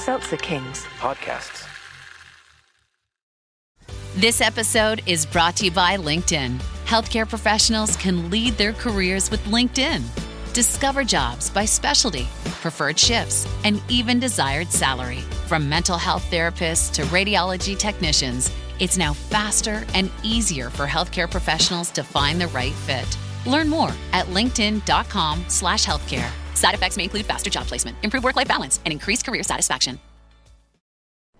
Seltzer Kings Podcasts. This episode is brought to you by LinkedIn. Healthcare professionals can lead their careers with LinkedIn. Discover jobs by specialty, preferred shifts, and even desired salary. From mental health therapists to radiology technicians, it's now faster and easier for healthcare professionals to find the right fit. Learn more at linkedin.com/healthcare. Side effects may include faster job placement, improved work-life balance, and increased career satisfaction.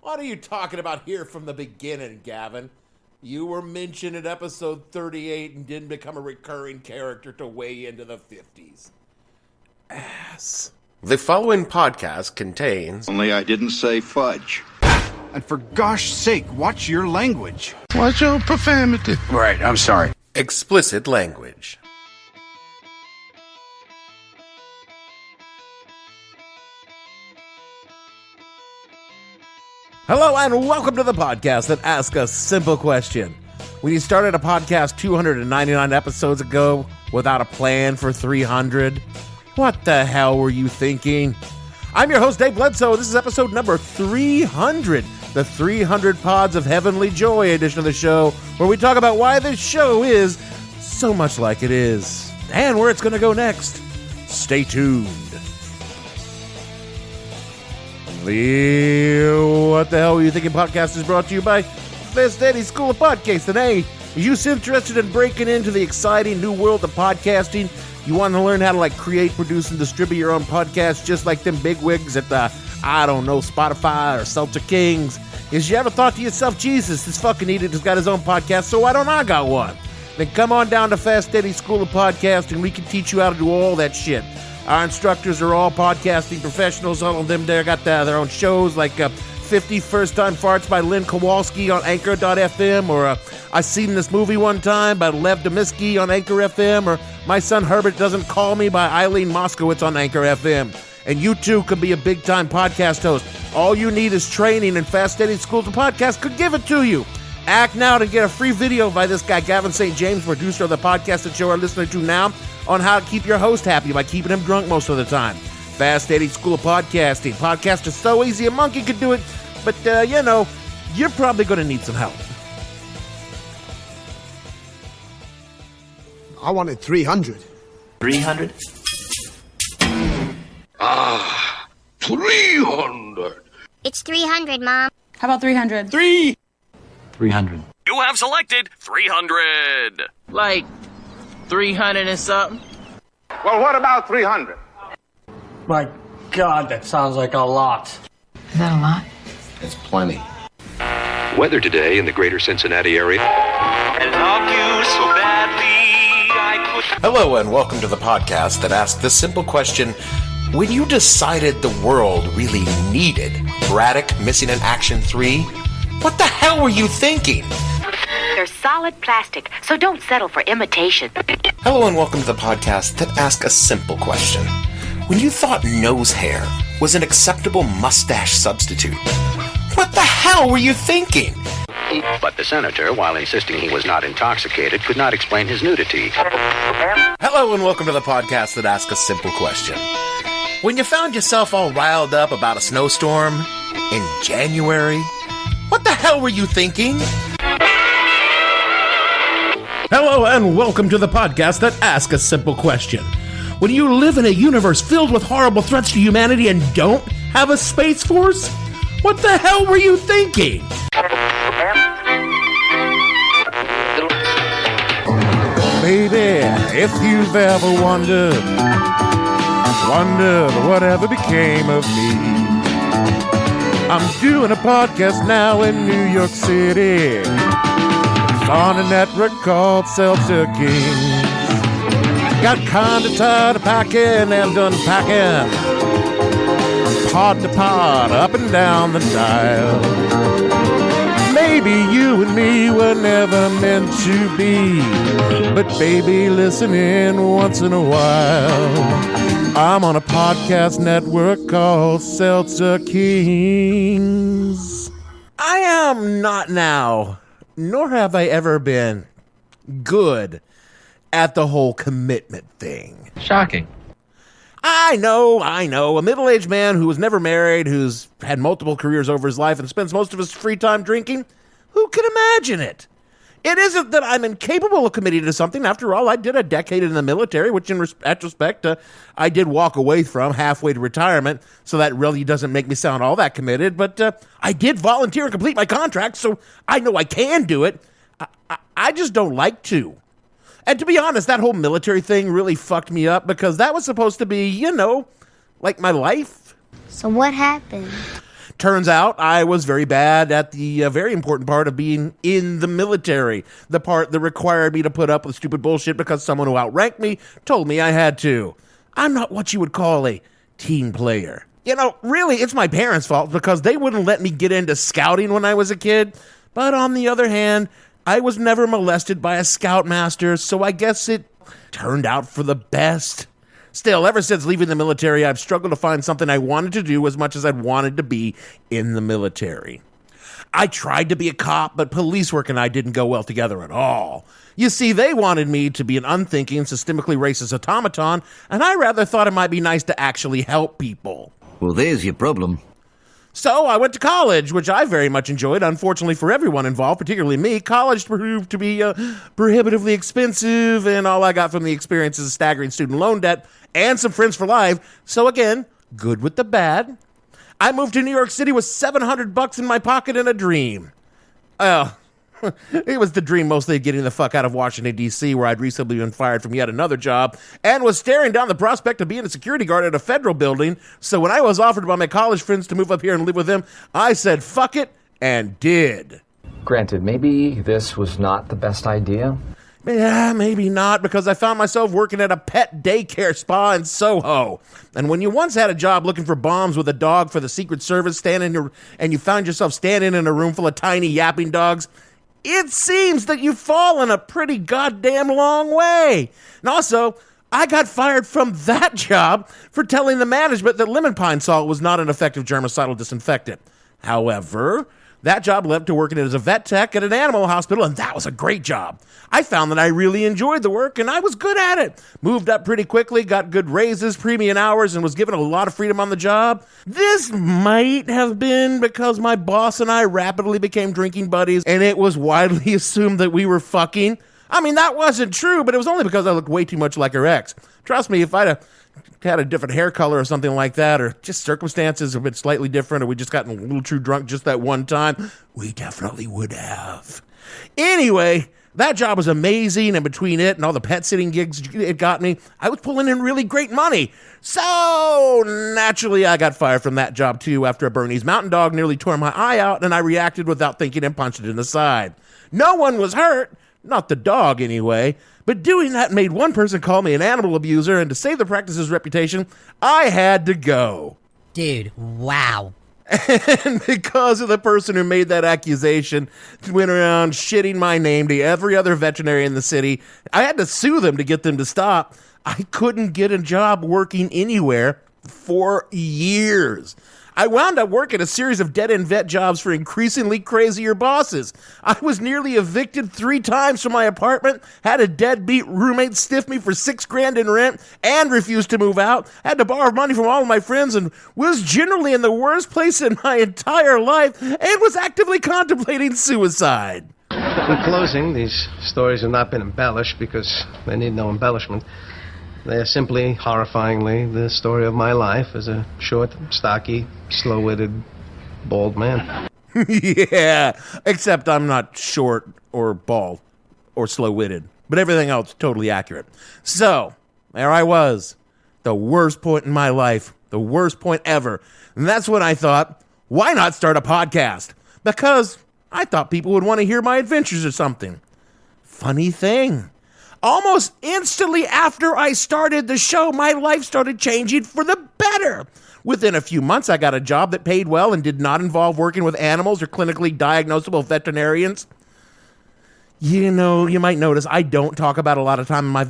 What are you talking about here from the beginning, Gavin? You were mentioned in episode 38 and didn't become a recurring character till way into the 50s. Ass. The following podcast contains... Only I didn't say fudge. And for gosh sake, watch your language. Watch your profanity. Right, I'm sorry. explicit language. Hello and welcome to the podcast that asks a simple question. When you started a podcast 299 episodes ago without a plan for 300, what the hell were you thinking? I'm your host, Dave Bledsoe. This is episode number 300, the 300 Pods of Heavenly Joy edition of the show, where we talk about why this show is so much like it is, and where it's going to go next. Stay tuned. The What the Hell Were You Thinking podcast is brought to you by Fast Eddie School of Podcasting. Hey, are you interested in breaking into the exciting new world of podcasting? You want to learn how to create, produce, and distribute your own podcast just like them bigwigs at the, Spotify or Seltzer Kings? Is you ever thought to yourself, Jesus, this fucking idiot has got his own podcast, so why don't I got one? Then come on down to Fast Eddie School of Podcasting. We can teach you how to do all that shit. Our instructors are all podcasting professionals. All of them there got their own shows like 50 First Time Farts by Lynn Kowalski on Anchor.fm, or I Seen This Movie One Time by Lev Domisky on Anchor FM, or My Son Herbert Doesn't Call Me by Eileen Moskowitz on Anchor FM. And you too could be a big-time podcast host. All you need is training, and Fast Eddie School of Podcast could give it to you. Act now to get a free video by this guy, Gavin St. James, producer of the podcast that you are listening to now, on how to keep your host happy by keeping him drunk most of the time. Fast Eddie School of Podcasting. Podcast is so easy, a monkey could do it, but, you're probably going to need some help. I wanted 300. 300? 300. It's 300, Mom. How about 300? 300. You have selected 300. Like 300 and something? Well, what about 300? My God, that sounds like a lot. Is that a lot? It's plenty. Weather today in the greater Cincinnati area. Hello and welcome to the podcast that asks the simple question, when you decided the world really needed Braddock Missing in Action 3, what the hell were you thinking? They're solid plastic, so don't settle for imitation. Hello and welcome to the podcast that asks a simple question. When you thought nose hair was an acceptable mustache substitute, what the hell were you thinking? But the senator, while insisting he was not intoxicated, could not explain his nudity. Hello and welcome to the podcast that asks a simple question. When you found yourself all riled up about a snowstorm in January, what the hell were you thinking? Hello and welcome to the podcast that asks a simple question. When you live in a universe filled with horrible threats to humanity and don't have a space force, what the hell were you thinking? Baby, if you've ever wondered whatever became of me, I'm doing a podcast now in New York City. It's on a network called Seltzer Kings. Got kinda tired of packing and unpacking, pod to pod, up and down the dial. Maybe you and me were never meant to be, but baby, listen in once in a while. I'm on a podcast network called Seltzer Kings. I am not now, nor have I ever been, good at the whole commitment thing. Shocking. I know. A middle-aged man who was never married, who's had multiple careers over his life and spends most of his free time drinking. Who can imagine it? It isn't that I'm incapable of committing to something. After all, I did a decade in the military, which in retrospect, I did walk away from halfway to retirement, so that really doesn't make me sound all that committed. But I did volunteer and complete my contract, so I know I can do it. I just don't like to. And to be honest, that whole military thing really fucked me up because that was supposed to be, like my life. So what happened? Turns out I was very bad at the very important part of being in the military. The part that required me to put up with stupid bullshit because someone who outranked me told me I had to. I'm not what you would call a team player. Really, it's my parents' fault because they wouldn't let me get into scouting when I was a kid. But on the other hand, I was never molested by a scoutmaster, so I guess it turned out for the best. Still, ever since leaving the military, I've struggled to find something I wanted to do as much as I'd wanted to be in the military. I tried to be a cop, but police work and I didn't go well together at all. You see, they wanted me to be an unthinking, systemically racist automaton, and I rather thought it might be nice to actually help people. Well, there's your problem. So I went to college, which I very much enjoyed. Unfortunately for everyone involved, particularly me, college proved to be prohibitively expensive, and all I got from the experience is a staggering student loan debt and some friends for life. So again, good with the bad. I moved to New York City with $700 in my pocket and a dream. It was the dream mostly of getting the fuck out of Washington, D.C., where I'd recently been fired from yet another job, and was staring down the prospect of being a security guard at a federal building. So when I was offered by my college friends to move up here and live with them, I said fuck it, and did. Granted, maybe this was not the best idea. Yeah, maybe not, because I found myself working at a pet daycare spa in Soho. And when you once had a job looking for bombs with a dog for the Secret Service and you found yourself standing in a room full of tiny yapping dogs, it seems that you've fallen a pretty goddamn long way. And also, I got fired from that job for telling the management that lemon pine salt was not an effective germicidal disinfectant. However, that job led to working as a vet tech at an animal hospital, and that was a great job. I found that I really enjoyed the work, and I was good at it. Moved up pretty quickly, got good raises, premium hours, and was given a lot of freedom on the job. This might have been because my boss and I rapidly became drinking buddies, and it was widely assumed that we were fucking. I mean, that wasn't true, but it was only because I looked way too much like her ex. Trust me, if I'd have had a different hair color or something like that, or just circumstances have been slightly different, or we just gotten a little too drunk just that one time, we definitely would have. Anyway, that job was amazing, and between it and all the pet sitting gigs it got me, I was pulling in really great money. So, naturally, I got fired from that job, too, after a Bernese Mountain Dog nearly tore my eye out, and I reacted without thinking and punched it in the side. No one was hurt, not the dog, anyway, but doing that made one person call me an animal abuser, and to save the practice's reputation, I had to go. Dude, wow. And because of the person who made that accusation went around shitting my name to every other veterinarian in the city, I had to sue them to get them to stop. I couldn't get a job working anywhere for years. I wound up working a series of dead-end vet jobs for increasingly crazier bosses. I was nearly evicted 3 times from my apartment, had a deadbeat roommate stiff me for $6,000 in rent, and refused to move out, had to borrow money from all of my friends, and was generally in the worst place in my entire life, and was actively contemplating suicide. In closing, these stories have not been embellished because they need no embellishment. They are simply, horrifyingly, the story of my life as a short, stocky, slow-witted, bald man. Yeah, except I'm not short or bald or slow-witted, but everything else totally accurate. So, there I was, the worst point in my life, the worst point ever. And that's when I thought, why not start a podcast? Because I thought people would want to hear my adventures or something. Funny thing. Almost instantly after I started the show, my life started changing for the better. Within a few months, I got a job that paid well and did not involve working with animals or clinically diagnosable veterinarians. You know, you might notice I don't talk about a lot of my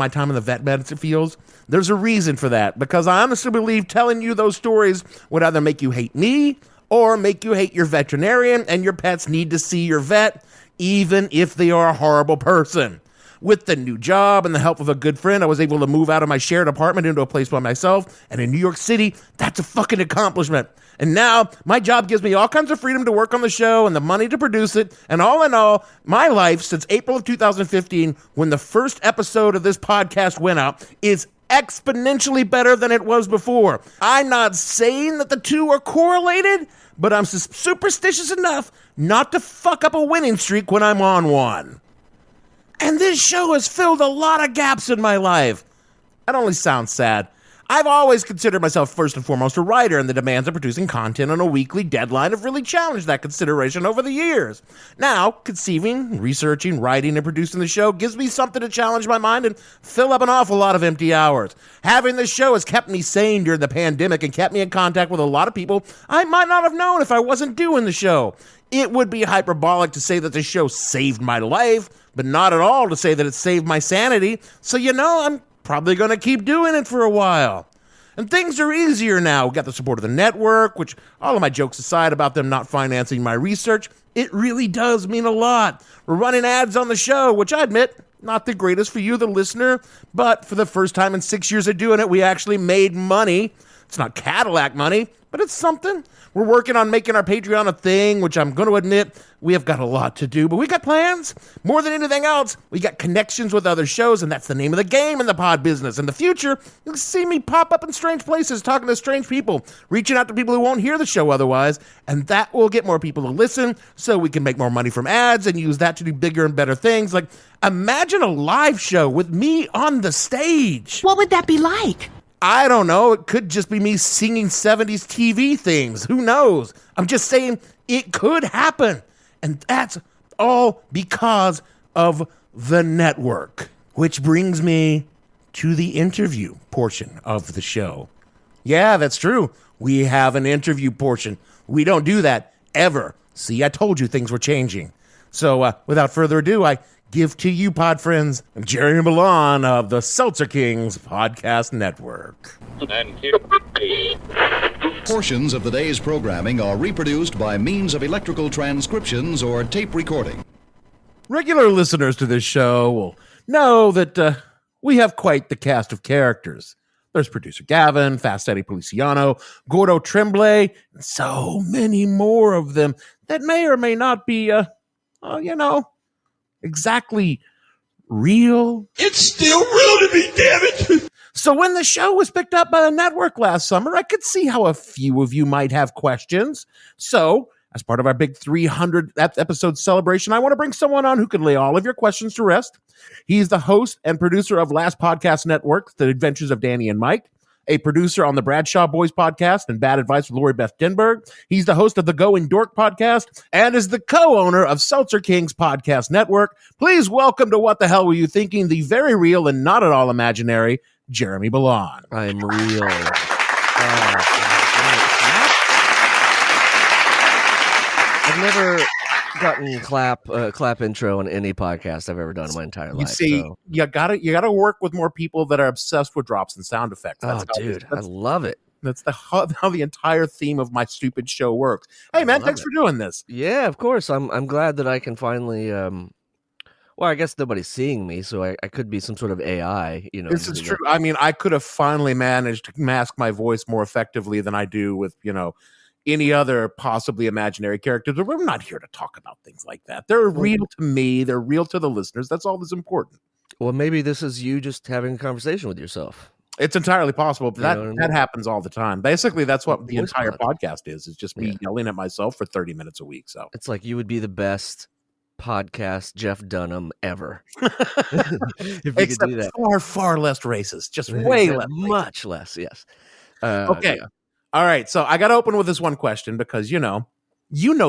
time in the vet medicine fields. There's a reason for that, because I honestly believe telling you those stories would either make you hate me or make you hate your veterinarian, and your pets need to see your vet, even if they are a horrible person. With the new job and the help of a good friend, I was able to move out of my shared apartment into a place by myself. And in New York City, that's a fucking accomplishment. And now my job gives me all kinds of freedom to work on the show and the money to produce it. And all in all, my life since April of 2015, when the first episode of this podcast went out, is exponentially better than it was before. I'm not saying that the two are correlated, but I'm superstitious enough not to fuck up a winning streak when I'm on one. And this show has filled a lot of gaps in my life. That only sounds sad. I've always considered myself first and foremost a writer, and the demands of producing content on a weekly deadline have really challenged that consideration over the years. Now, conceiving, researching, writing, and producing the show gives me something to challenge my mind and fill up an awful lot of empty hours. Having this show has kept me sane during the pandemic and kept me in contact with a lot of people I might not have known if I wasn't doing the show. It would be hyperbolic to say that the show saved my life, but not at all to say that it saved my sanity. So, I'm probably going to keep doing it for a while. And things are easier now. We got the support of the network, which, all of my jokes aside about them not financing my research, it really does mean a lot. We're running ads on the show, which I admit, not the greatest for you, the listener, but for the first time in 6 years of doing it, we actually made money. It's not Cadillac money, but it's something. We're working on making our Patreon a thing, which I'm going to admit we have got a lot to do, but we got plans. More than anything else, we got connections with other shows, and that's the name of the game in the pod business. In the future, you'll see me pop up in strange places, talking to strange people, reaching out to people who won't hear the show otherwise, and that will get more people to listen so we can make more money from ads and use that to do bigger and better things. Like, imagine a live show with me on the stage. What would that be like? I don't know. It could just be me singing 70s TV themes. Who knows? I'm just saying it could happen. And that's all because of the network. Which brings me to the interview portion of the show. Yeah, that's true. We have an interview portion. We don't do that ever. See, I told you things were changing. So without further ado, I give to you, pod friends, Jeremy Balon of the Seltzer Kings Podcast Network. Portions of the day's programming are reproduced by means of electrical transcriptions or tape recording. Regular listeners to this show will know that we have quite the cast of characters. There's producer Gavin, Fast Eddie Policiano, Gordo Tremblay, and so many more of them that may or may not be, exactly real. It's still real to me, damn it! So when the show was picked up by the network last summer, I could see how a few of you might have questions. So, as part of our big 300th episode celebration, I want to bring someone on who can lay all of your questions to rest. He's the host and producer of Last Podcast Network, The Adventures of Danny and Mike, a producer on the Bradshaw Boys podcast and Bad Advice with Lori Beth Denberg. He's the host of the Going Dork podcast and is the co-owner of Seltzer Kings Podcast Network. Please welcome to What the Hell Were You Thinking, the very real and not at all imaginary Jeremy Balon. I'm real. I've never gotten clap intro on any podcast I've ever done in my entire life. You see, you gotta work with more people that are obsessed with drops and sound effects. I love it. That's how the entire theme of my stupid show works. Hey man, thanks for doing this. Yeah, of course. I'm glad that I can finally. Well, I guess nobody's seeing me, so I could be some sort of AI. This is true. I mean, I could have finally managed to mask my voice more effectively than I do with any other possibly imaginary characters. But we're not here to talk about things like that. They're real to me. They're real to the listeners. That's all that's important. Well, maybe this is you just having a conversation with yourself. It's entirely possible, but that happens all the time. Basically, that's what the entire podcast is. It's just me yelling at myself for 30 minutes a week. So it's like you would be the best podcast Jeff Dunham ever. If you Except could do that. far, far less racist. Just way less. Much less, yes. Okay. Yeah. All right. So I got to open with this one question because, you know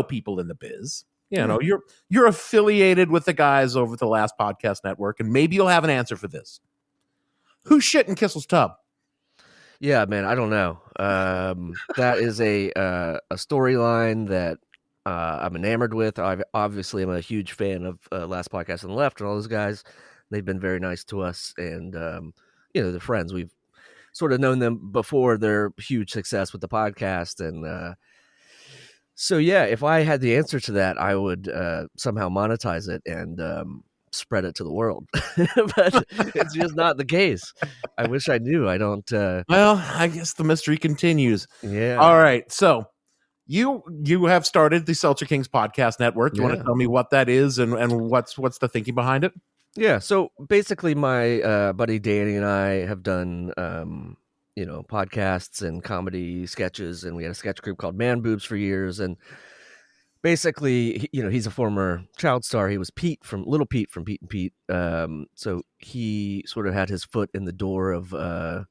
people in the biz. You're affiliated with the guys over at the Last Podcast Network, and maybe you'll have an answer for this. Who's shit in Kissel's tub? Yeah, man, I don't know. That is a storyline that I'm enamored with. Obviously, I'm a huge fan of Last Podcast on the Left and all those guys. They've been very nice to us, and they're friends. We've sort of known them before their huge success with the podcast, and so yeah, if I had the answer to that, I would somehow monetize it and spread it to the world, but it's just not the case. I wish I knew. I don't. Well, I guess the mystery continues. Yeah. All right. So you have started the Seltzer Kings Podcast Network. You want to tell me what that is and what's the thinking behind it? Yeah. So basically, my buddy Danny and I have done podcasts and comedy sketches, and we had a sketch group called Man Boobs for years. And basically, he's a former child star. He was Little Pete from Pete and Pete. So he sort of had his foot in the door of, a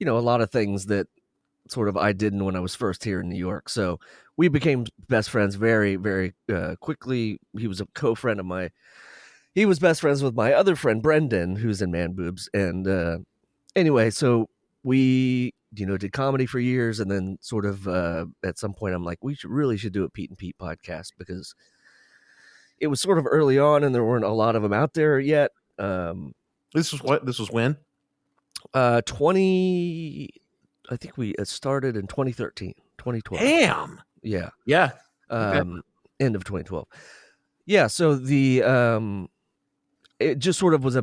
lot of things that sort of I didn't when I was first here in New York. So we became best friends very, very quickly. He was a co-friend of he was best friends with my other friend, Brendan, who's in Man Boobs. And anyway, so we did comedy for years, and then sort of at some point I'm like, we really should do a Pete and Pete podcast, because it was sort of early on and there weren't a lot of them out there yet. This was when? I think we started in 2013, 2012. Damn. Yeah. Yeah. End of 2012. Yeah. So it just sort of was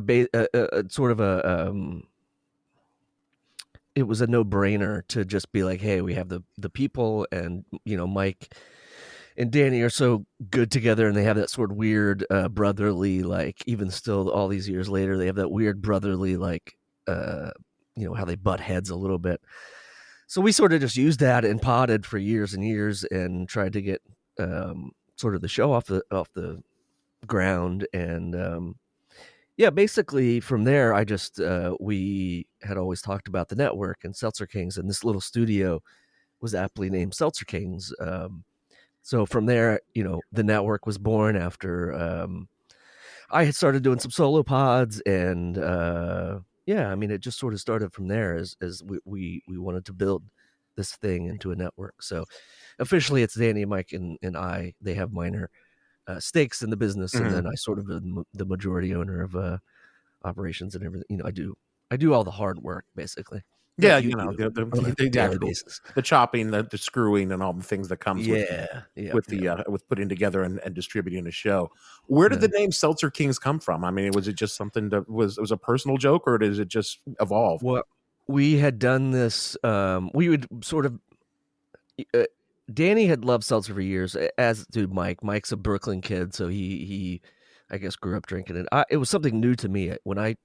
it was a no-brainer to just be like, hey, we have the people, and Mike and Danny are so good together, and they have that sort of weird brotherly, like, even still all these years later, they have that weird brotherly, like, how they butt heads a little bit. So we sort of just used that and potted for years and years and tried to get sort of the show off the ground. And basically from there, I just we had always talked about the network and Seltzer Kings, and this little studio was aptly named Seltzer Kings. So from there, the network was born after I had started doing some solo pods, and it just sort of started from there as we wanted to build this thing into a network. So officially it's Danny, Mike, and I. They have minor stakes in the business, and then I sort of am the majority owner of operations and everything. I do all the hard work, basically. Yeah, the chopping, the screwing, and all the things that comes with putting together and distributing a show. Where did the name Seltzer Kings come from? I mean, was it just something that was a personal joke, or does it just evolve? Well, we had done this. We would sort of. Danny had loved seltzer for years, as did Mike. Mike's a Brooklyn kid, so he I guess grew up drinking it. It was something new to me when I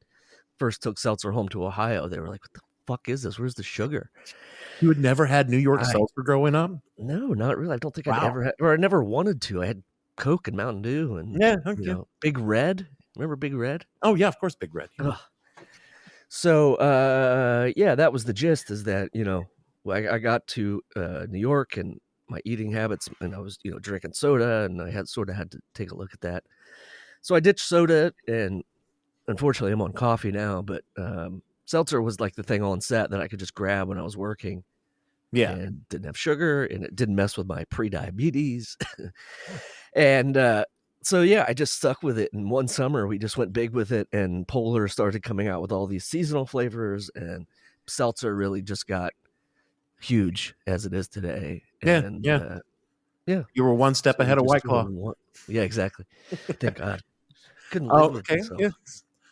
first took seltzer home to Ohio. They were like, "What the fuck is this? Where's the sugar?" You had never had New York seltzer growing up? No, not really. I don't think I'd ever had, or I never wanted to. I had Coke and Mountain Dew and Big Red. Remember Big Red? Oh yeah, of course, Big Red. Yeah. So that was the gist. Is that I got to New York and my eating habits, and I was drinking soda, and I had to take a look at that. So I ditched soda, and unfortunately I'm on coffee now, but seltzer was like the thing on set that I could just grab when I was working. Yeah. And didn't have sugar, and it didn't mess with my pre-diabetes. And I just stuck with it. And one summer we just went big with it, and Polar started coming out with all these seasonal flavors, and seltzer really just got huge as it is today. And, you were one step ahead of White Claw. Yeah, exactly. Thank God. Couldn't live with myself. Yeah.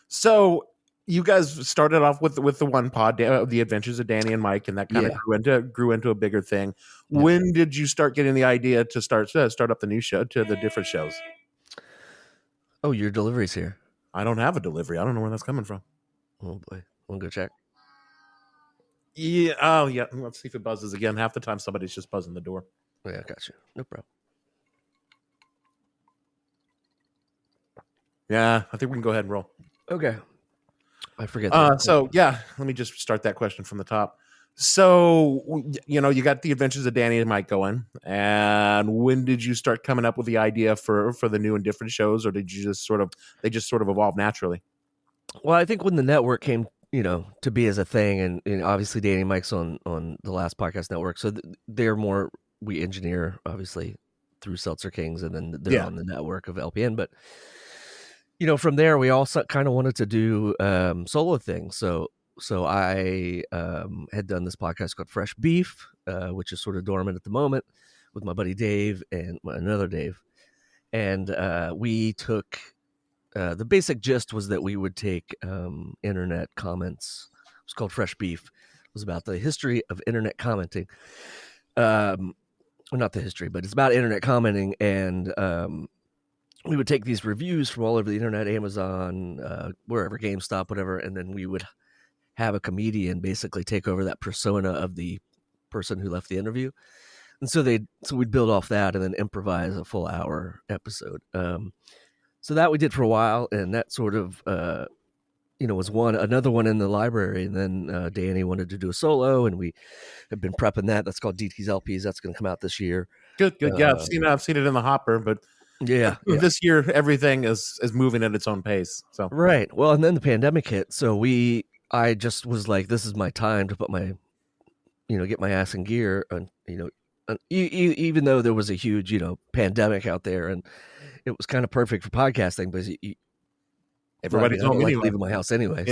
So you guys started off with the one pod, The Adventures of Danny and Mike, and that kind of grew into a bigger thing. Yeah. When did you start getting the idea to start up the new show, to the different shows? Oh, your delivery's here. I don't have a delivery. I don't know where that's coming from. Oh boy, want to go check? Yeah. Oh yeah. Let's see if it buzzes again. Half the time somebody's just buzzing the door. Yeah, I got you. No problem. Yeah, I think we can go ahead and roll. Okay. I forget. Let me just start that question from the top. So, you got The Adventures of Danny and Mike going, and when did you start coming up with the idea for the new and different shows, or did you just sort of evolve naturally? Well, I think when the network came, to be as a thing, and obviously Danny and Mike's on the last podcast network, so they're more, we engineer obviously through Seltzer Kings, and then they're on the network of LPN, but from there, we also kind of wanted to do solo things. So I had done this podcast called Fresh Beef, which is sort of dormant at the moment, with my buddy Dave and another Dave. And we took the basic gist was that we would take internet comments. It was called Fresh Beef. It was about the history of internet commenting. Well, not the history, but it's about internet commenting, and we would take these reviews from all over the internet, Amazon, wherever, GameStop, whatever, and then we would have a comedian basically take over that persona of the person who left the interview. And so we'd build off that and then improvise a full hour episode. So that we did for a while, and that sort of, was another one in the library. And then Danny wanted to do a solo, and we have been prepping that. That's called DT's LPs. That's going to come out this year. Good. Yeah, I've seen it in the hopper, but yeah. This year everything is moving at its own pace. So right. Well, and then the pandemic hit, so I just was like, this is my time to put my, get my ass in gear, and even though there was a huge, pandemic out there, and it was kind of perfect for podcasting because everybody's home anyway. Leaving my house anyway.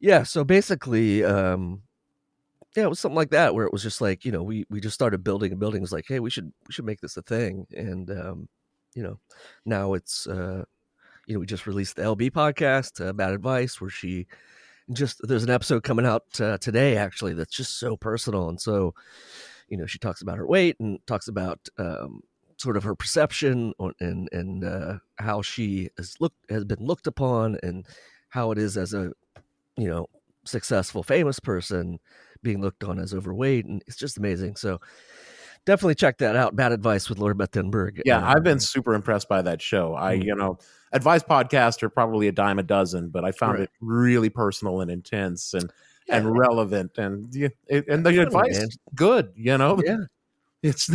Yeah. So basically, it was something like that where it was just like, we just started building. It was like, hey, we should make this a thing. And, now it's, we just released the LB podcast, Bad Advice, where there's an episode coming out today, actually, that's just so personal. And so, she talks about her weight and talks about sort of her perception and how she has been looked upon, and how it is as a, successful, famous person being looked on as overweight. And it's just amazing. So definitely check that out. Bad Advice with Laura Beth Denberg. Yeah, I've been super impressed by that show. Advice podcasts are probably a dime a dozen, but I found it really personal and intense and relevant, and the advice is good. Yeah, it's.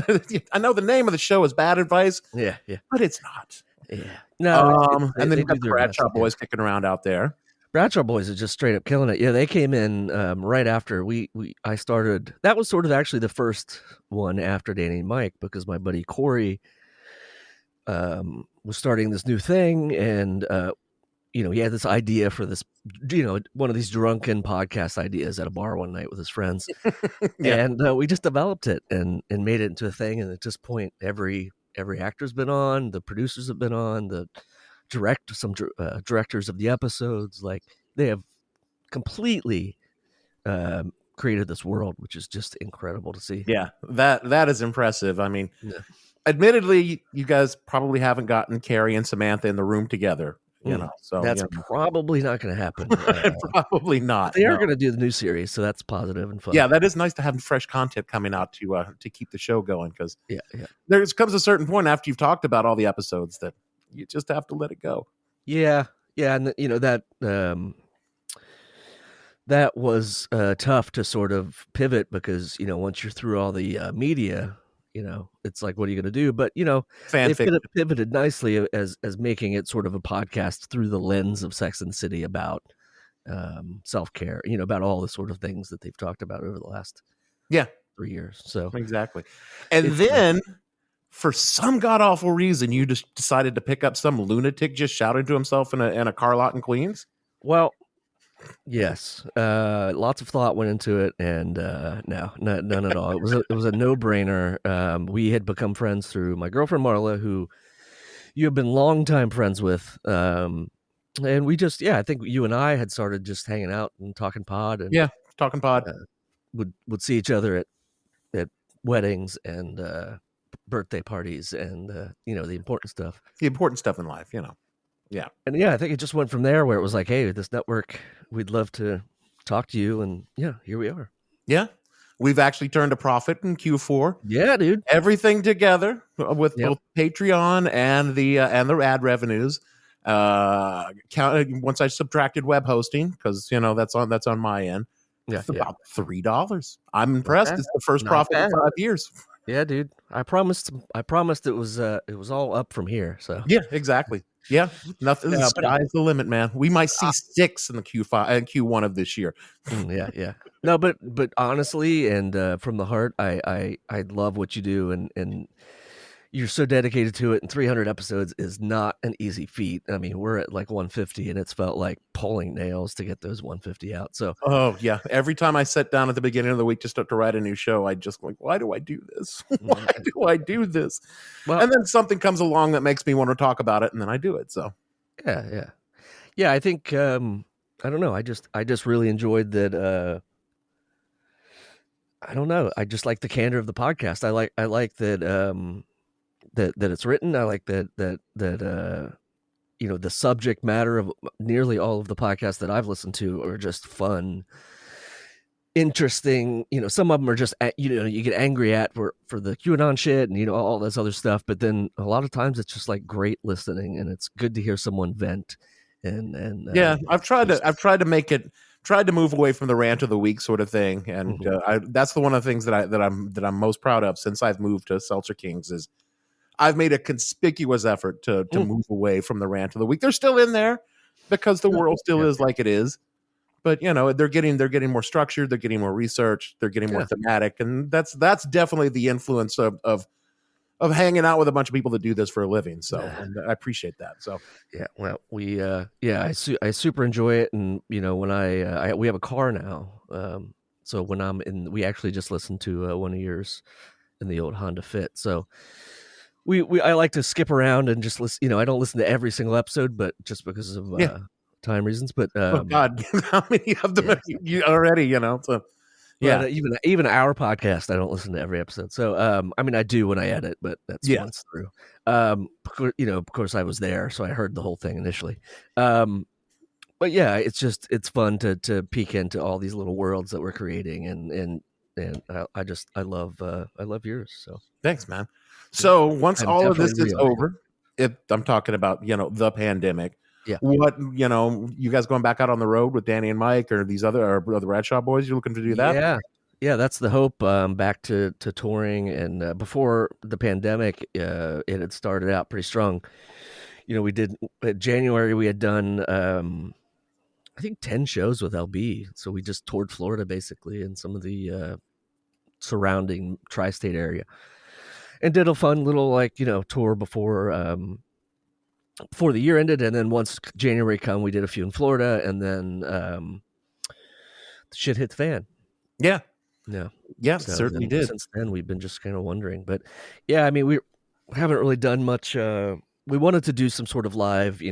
I know the name of the show is Bad Advice. Yeah, but it's not. Yeah, no. And then you've got the Bradshaw boys kicking around out there. Bradshaw boys are just straight up killing it. Yeah, they came in right after I started. That was sort of actually the first one after Danny and Mike, because my buddy Corey was starting this new thing, and he had this idea for this, one of these drunken podcast ideas at a bar one night with his friends. And we just developed it and made it into a thing. And at this point, every actor's been on, the producers have been on, some directors of the episodes, like they have completely created this world, which is just incredible to see. Yeah, that is impressive. I mean, admittedly, you guys probably haven't gotten Carrie and Samantha in the room together. So that's probably not going to happen. Probably not. They are going to do the new series, so that's positive and fun. Yeah, that is nice to have fresh content coming out to keep the show going, because there comes a certain point after you've talked about all the episodes that you just have to let it go. Yeah, and that was tough to sort of pivot, because once you're through all the media, it's like, what are you going to do? But they pivoted nicely as making it sort of a podcast through the lens of Sex and the City about self-care, about all the sort of things that they've talked about over the last 3 years. So exactly. And then for some god awful reason, you just decided to pick up some lunatic just shouting to himself in a car lot in Queens. Well, yes, lots of thought went into it, and no, none at all. It was a no-brainer. We had become friends through my girlfriend Marla, who you have been longtime friends with, and we just, I think you and I had started just hanging out and talking pod, and talking pod. Would see each other at weddings and birthday parties, and the important stuff. The important stuff in life, Yeah. And I think it just went from there, where it was like, hey, this network, we'd love to talk to you. And here we are. Yeah. We've actually turned a profit in Q4. Yeah, dude. Everything together with both Patreon and the ad revenues. Once I subtracted web hosting, because that's on my end. Yeah, it's about $3. I'm impressed. It's the first profit in 5 years. Yeah, dude. I promised it was all up from here. So yeah, exactly. Yeah, nothing. The sky's the limit, man. We might see 6 in the Q5 and Q1 of this year. Yeah. No, but honestly, and from the heart, I love what you do, and you're so dedicated to it. And 300 episodes is not an easy feat. I mean, we're at like 150, and it's felt like pulling nails to get those 150 out. So every time I sit down at the beginning of the week to start to write a new show, I just like, why do I do this? Why do I do this? Well, and then something comes along that makes me want to talk about it, and then I do it. So Yeah. I think I don't know. I just really enjoyed that. I don't know. I just like the candor of the podcast. I like that that it's written. I like that the subject matter of nearly all of the podcasts that I've listened to are just fun, interesting. Some of them are just you get angry at for the QAnon shit and all this other stuff, but then a lot of times it's just like great listening, and it's good to hear someone vent. And I've tried to move away from the rant of the week sort of thing, and that's one of the things that I'm most proud of since I've moved to Seltzer Kings is I've made a conspicuous effort to move away from the rant of the week. They're still in there because the world still is like it is, but they're getting more structured, they're getting more research, they're getting more thematic, and that's definitely the influence of hanging out with a bunch of people that do this for a living. So and I appreciate that. So well, we I super enjoy it, and when we have a car now, so when I'm in, we actually just listened to one of yours in the old Honda Fit. So I like to skip around and just listen. I don't listen to every single episode, but just because of time reasons. But oh God, how many of them have you already? So. Yeah, even our podcast, I don't listen to every episode. So, I mean, I do when I edit, but that's once through. Of course, I was there, so I heard the whole thing initially. But yeah, it's fun to peek into all these little worlds that we're creating, and I love yours. So thanks, man. So once all of this is over, I'm talking about the pandemic. Yeah. What you guys going back out on the road with Danny and Mike or these other or the Bradshaw boys? You're looking to do that? Yeah. That's the hope. Back to touring, and before the pandemic, it had started out pretty strong. We did January. We had done I think 10 shows with LB. So we just toured Florida basically and some of the surrounding tri-state area, and did a fun little tour before the year ended, and then once January come, we did a few in Florida, and then the shit hit the fan. Yeah, so certainly did. Since then, we've been just kind of wondering, but yeah, I mean, we haven't really done much. We wanted to do some sort of live,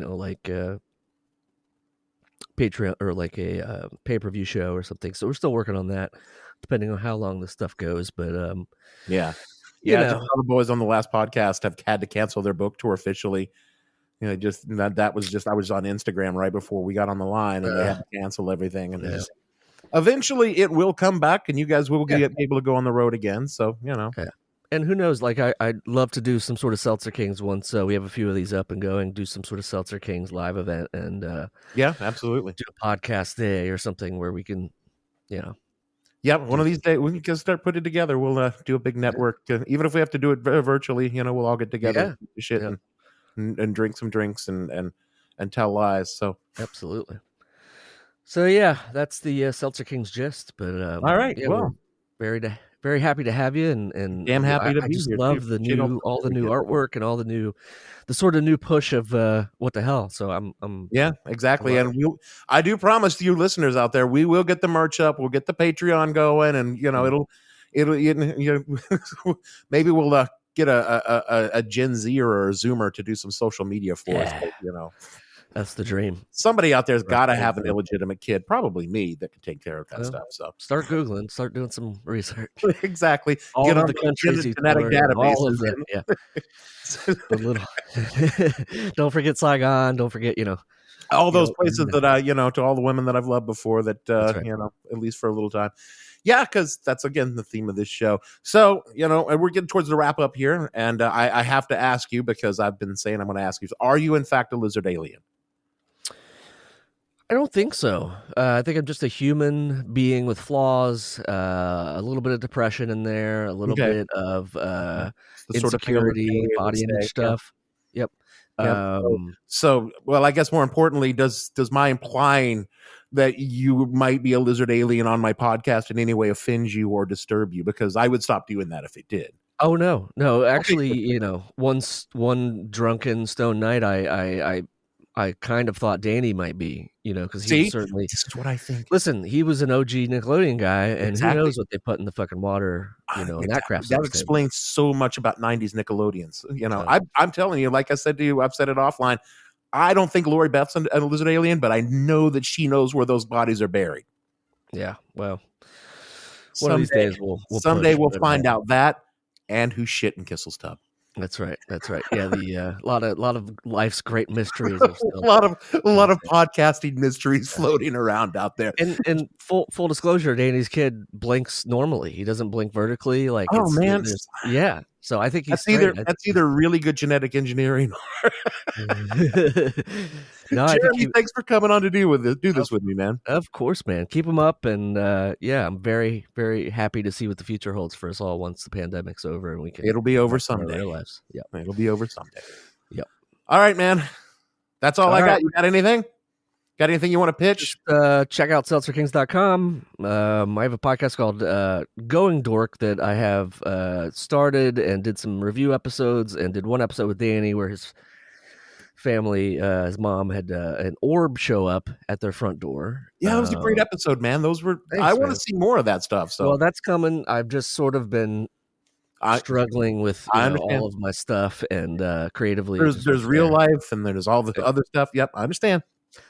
Patreon or like a pay-per-view show or something. So we're still working on that, depending on how long this stuff goes. But just all the boys on the last podcast have had to cancel their book tour officially. Just that was just I was on Instagram right before we got on the line, and they had to cancel everything. And eventually, it will come back, and you guys will get able to go on the road again. So And who knows? Like I'd love to do some sort of Seltzer Kings once. So we have a few of these up and going. Do some sort of Seltzer Kings live event, and absolutely do a podcast day or something where we can, one of these days we can start putting it together. We'll do a big network, even if we have to do it virtually. We'll all get together, and drink some drinks and tell lies. So absolutely. So that's the Seltzer Kings gist. But all right, well, very happy to have you, and damn happy to be just here. Love the new artwork and all the sort of new push of what the hell. So I'm exactly. And I do promise you listeners out there, we will get the merch up. We'll get the Patreon going, and it'll maybe we'll get a Gen Z or a Zoomer to do some social media for us. But, that's the dream. Somebody out there's got to have an illegitimate kid, probably me, that can take care of that stuff. So start Googling, start doing some research. Exactly. All get of on the countries, genetic databases. The little, don't forget Saigon. Don't forget, all those places that I, to all the women that I've loved before that, at least for a little time. Yeah, because that's, again, the theme of this show. So, and we're getting towards the wrap up here. And I have to ask you, because I've been saying I'm going to ask you, are you, in fact, a lizard alien? I don't think so. I think I'm just a human being with flaws, a little bit of depression in there, a little bit of insecurity, body image stuff. Yep. So, well, I guess more importantly, does my implying that you might be a lizard alien on my podcast in any way offend you or disturb you? Because I would stop doing that if it did. Oh, no. Actually, one drunken stone night, I kind of thought Danny might be, because he certainly. This is what I think. Listen, he was an OG Nickelodeon guy, and who knows what they put in the fucking water, and that crap. That explains so much about '90s Nickelodeons. I'm telling you, like I said to you, I've said it offline. I don't think Lori Beth's a lizard alien, but I know that she knows where those bodies are buried. Yeah, well, one of these days we'll find out that and who's shit in Kissel's tub. That's right. Yeah, the lot of life's great mysteries are still a lot of podcasting mysteries floating around out there. And full disclosure, Danny's kid blinks normally. He doesn't blink vertically. Like, yeah. So I think that's either really good genetic engineering. No, Jeremy, thanks for coming on to do this with me, man. Of course, man. Keep them up, and I'm very, very happy to see what the future holds for us all once the pandemic's over and we can. It'll be over someday. Our lives. Yeah, it'll be over someday. Yep. All right, man. That's all I got. You got anything? Got anything you want to pitch? Check out seltzerkings.com. I have a podcast called Going Dork that I have started and did some review episodes and did one episode with Danny where his family, his mom had an orb show up at their front door. Yeah, that was a great episode, man. Those were. I want to see more of that stuff. So, well, that's coming. I've just sort of been struggling with all of my stuff and creatively. There's real life and there's all the other stuff. Yep, I understand.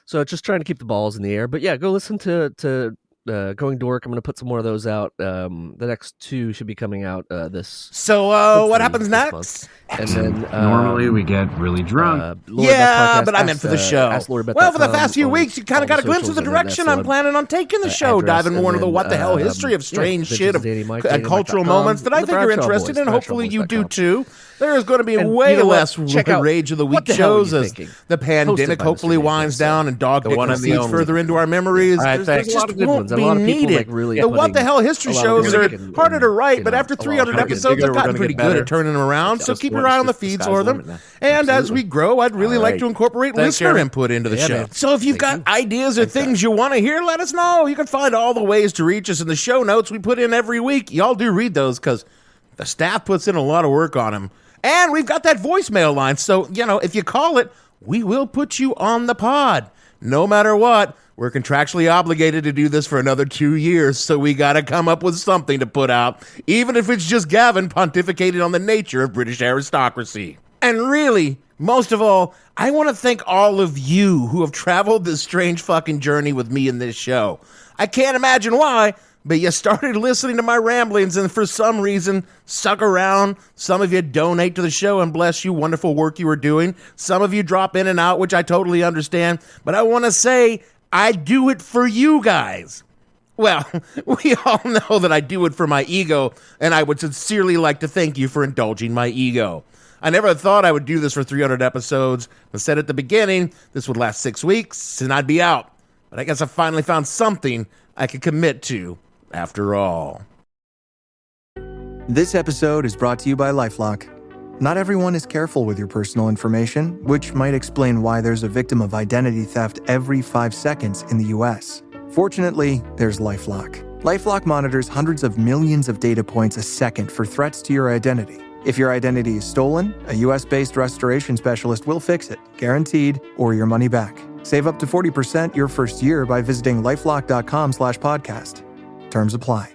So just trying to keep the balls in the air. But yeah, go listen to Going Dork. I'm going to put some more of those out. The next 2 should be coming out this. So what happens next? And then normally we get really drunk. But I meant for the show. Well, for the past few weeks, you kind of got a glimpse of the direction I'm planning on taking the show, diving more into the what the hell history of strange shit and cultural moments that I think you're interested in. Hopefully you do too. There is going to be way less Rage of the Week shows as the pandemic hopefully winds down and dog dick recedes further into our memories. There's just won't be needed. The what the hell history shows are harder to write, but after 300 episodes, I've gotten pretty good at turning them around. So keep your eye on the feeds for them. And as we grow, I'd really like to incorporate listener input into the show. So if you've got ideas or things you want to hear, let us know. You can find all the ways to reach us in the show notes we put in every week. Y'all do read those because the staff puts in a lot of work on them. And we've got that voicemail line. So, if you call it, we will put you on the pod. No matter what, we're contractually obligated to do this for another 2 years. So we got to come up with something to put out, even if it's just Gavin pontificating on the nature of British aristocracy. And really, most of all, I want to thank all of you who have traveled this strange fucking journey with me in this show. I can't imagine why, but you started listening to my ramblings and for some reason stuck around. Some of you donate to the show and bless you, wonderful work you are doing. Some of you drop in and out, which I totally understand. But I want to say I do it for you guys. Well, we all know that I do it for my ego, and I would sincerely like to thank you for indulging my ego. I never thought I would do this for 300 episodes. I said at the beginning this would last 6 weeks and I'd be out. But I guess I finally found something I could commit to. After all. This episode is brought to you by LifeLock. Not everyone is careful with your personal information, which might explain why there's a victim of identity theft every 5 seconds in the US. Fortunately, there's LifeLock. LifeLock monitors hundreds of millions of data points a second for threats to your identity. If your identity is stolen, a US-based restoration specialist will fix it, guaranteed, or your money back. Save up to 40% your first year by visiting lifelock.com/podcast. Terms apply.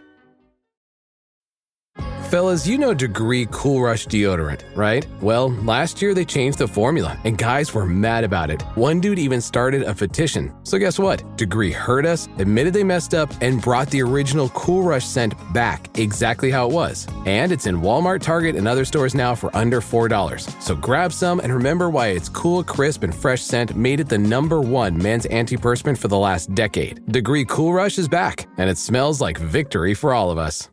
Fellas, you know Degree Cool Rush deodorant, right? Well, last year they changed the formula, and guys were mad about it. One dude even started a petition. So guess what? Degree heard us, admitted they messed up, and brought the original Cool Rush scent back exactly how it was. And it's in Walmart, Target, and other stores now for under $4. So grab some and remember why its cool, crisp, and fresh scent made it the #1 men's antiperspirant for the last decade. Degree Cool Rush is back, and it smells like victory for all of us.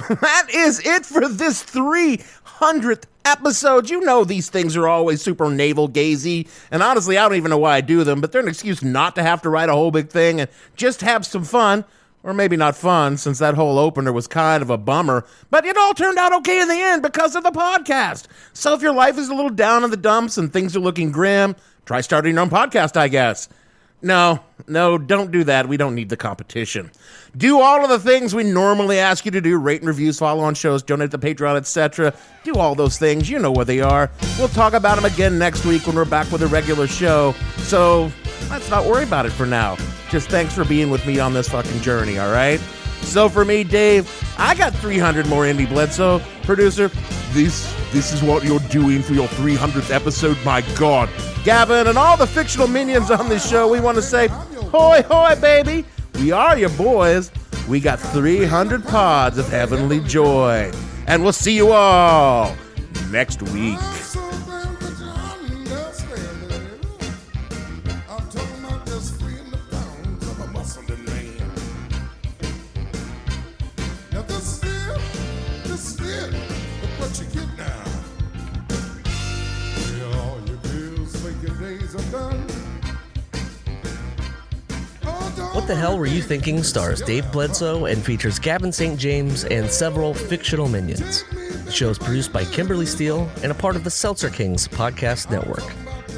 That is it for this 300th episode. You know these things are always super navel gazy, and honestly, I don't even know why I do them, but they're an excuse not to have to write a whole big thing and just have some fun. Or maybe not fun, since that whole opener was kind of a bummer, but it all turned out okay in the end because of the podcast. So if your life is a little down in the dumps and things are looking grim, try starting your own podcast, I guess. No, don't do that. We don't need the competition. Do all of the things we normally ask you to do. Rate and reviews, follow on shows, donate to Patreon, etc. Do all those things. You know where they are. We'll talk about them again next week when we're back with a regular show. So let's not worry about it for now. Just thanks for being with me on this fucking journey, all right? So for me, Dave, I got 300 more Indie Bledsoe. Producer, this is what you're doing for your 300th episode, my God. Gavin and all the fictional minions on this show, we want to say, hoy, hoy, baby. We are your boys. We got 300 pods of heavenly joy. And we'll see you all next week. What the Hell Were You Thinking stars Dave Bledsoe and features Gavin St. James and several fictional minions. The show is produced by Kimberly Steele and a part of the Seltzer Kings Podcast Network.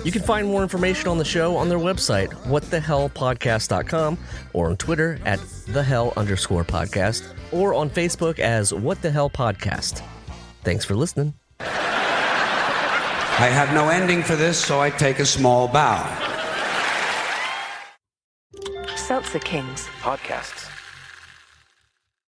You can find more information on the show on their website, whatthehellpodcast.com, or on Twitter at @thehell_podcast, or on Facebook as What the Hell Podcast. Thanks for listening. I have no ending for this, so I take a small bow. Seltzer Kings Podcasts.